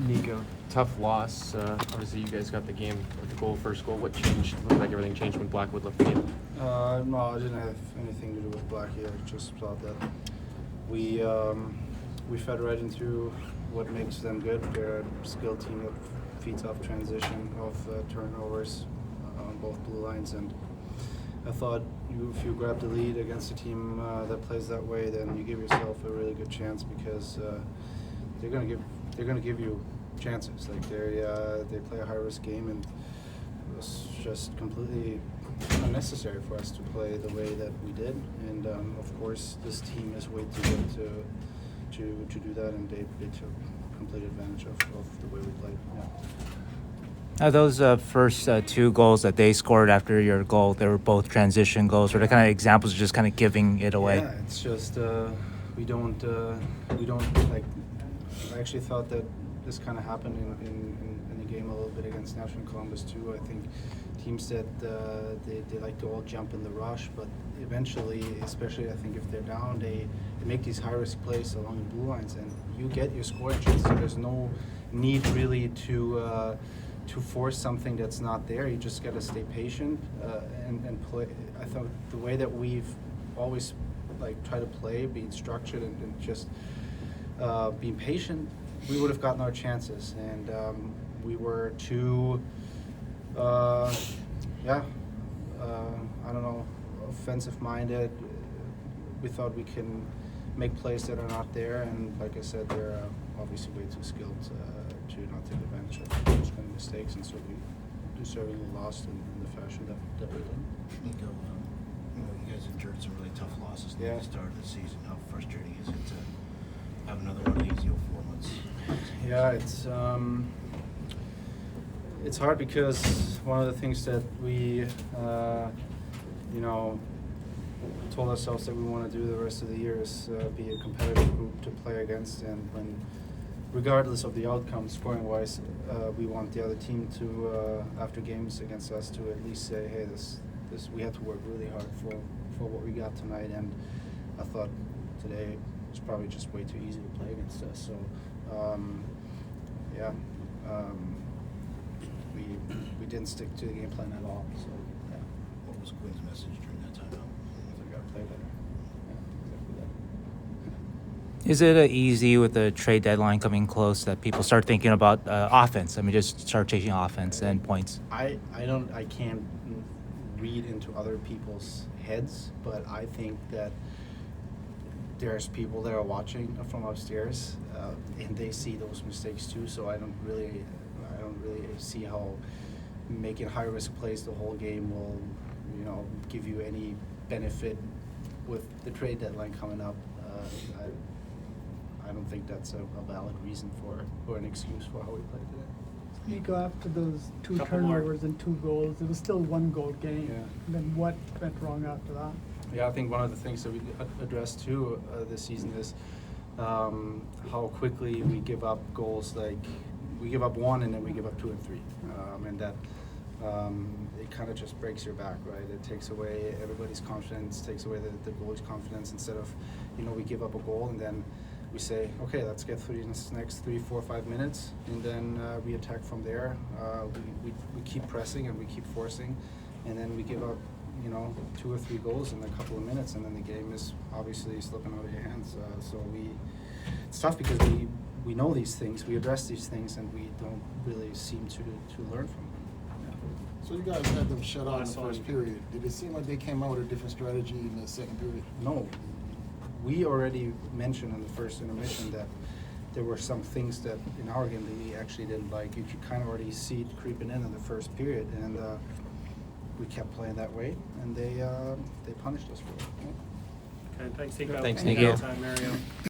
Nico, tough loss. Obviously, you guys got the game with the goal, first goal. What changed? It looked like everything changed when Blackwood left the game. No, it didn't have anything to do with Blackie. I just thought that we fed right into what makes them good. They're a skilled team that feeds off transition, off turnovers on both blue lines, and I thought if you grab the lead against a team that plays that way, then you give yourself a really good chance because they're gonna give you chances. Like they play a high risk game, and it was just completely unnecessary for us to play the way that we did. And of course, this team is way too good to do that, and they took complete advantage of the way we played. Yeah. Those first two goals that they scored after your goal, they were both transition goals. Were they kind of examples of just kind of giving it away? Yeah, it's just we don't like. I actually thought that this kind of happened in the game a little bit against National Columbus too. I think teams that they like to all jump in the rush, but eventually, especially I think if they're down, they make these high risk plays along the blue lines, and you get your scoring chance. So there's no need really to force something that's not there. You just got to stay patient and play. I thought the way that we've always try to play, being structured and just being patient, we would have gotten our chances. And we were too, I don't know, offensive minded. We thought we can make plays that are not there, and like I said, they're obviously way too skilled to not take advantage of those kind of mistakes, and so we deservingly lost in the fashion that we did. Nico, you guys endured some really tough losses at the start of the season. How frustrating is it to have another one of these 4 months? Yeah, it's hard because one of the things that we told ourselves that we want to do the rest of the year is be a competitive group to play against, and regardless of the outcome, scoring-wise, we want the other team to, after games against us, to at least say, hey, this we had to work really hard for what we got tonight, and I thought today was probably just way too easy to play against us. So, we didn't stick to the game plan at all. So, yeah. What was Quinn's message during that timeout? We got to play better. Yeah, exactly that. Is it easy with the trade deadline coming close that people start thinking about offense? I mean, just start chasing offense and points. I can't read into other people's heads, but I think that there's people that are watching from upstairs, and they see those mistakes too. So I don't really see how making high risk plays the whole game will, give you any benefit with the trade deadline coming up. I don't think that's a valid reason or an excuse for how we play today. Nico, after those two turnovers and 2 goals, it was still 1 goal game. Yeah. And then what went wrong after that? Yeah, I think one of the things that we addressed too this season is how quickly we give up goals. Like we give up 1 and then we give up 2 and 3, and that it kind of just breaks your back, right? It takes away everybody's confidence, takes away the goalie's confidence. Instead of, we give up a goal and then we say, okay, let's get through these next 3, 4, 5 minutes, and then we attack from there. We keep pressing and we keep forcing, and then we give up 2 or 3 goals in a couple of minutes, and then the game is obviously slipping out of your hands. So it's tough because we know these things, we address these things, and we don't really seem to learn from them. So you guys had them shut out in the first period. Did it seem like they came out with a different strategy in the second period? No. We already mentioned in the first intermission that there were some things that in our game that we actually didn't like. You could kind of already see it creeping in the first period, and we kept playing that way, and they punished us for it. Okay, thanks, Nico. Thanks, Nico. Mario.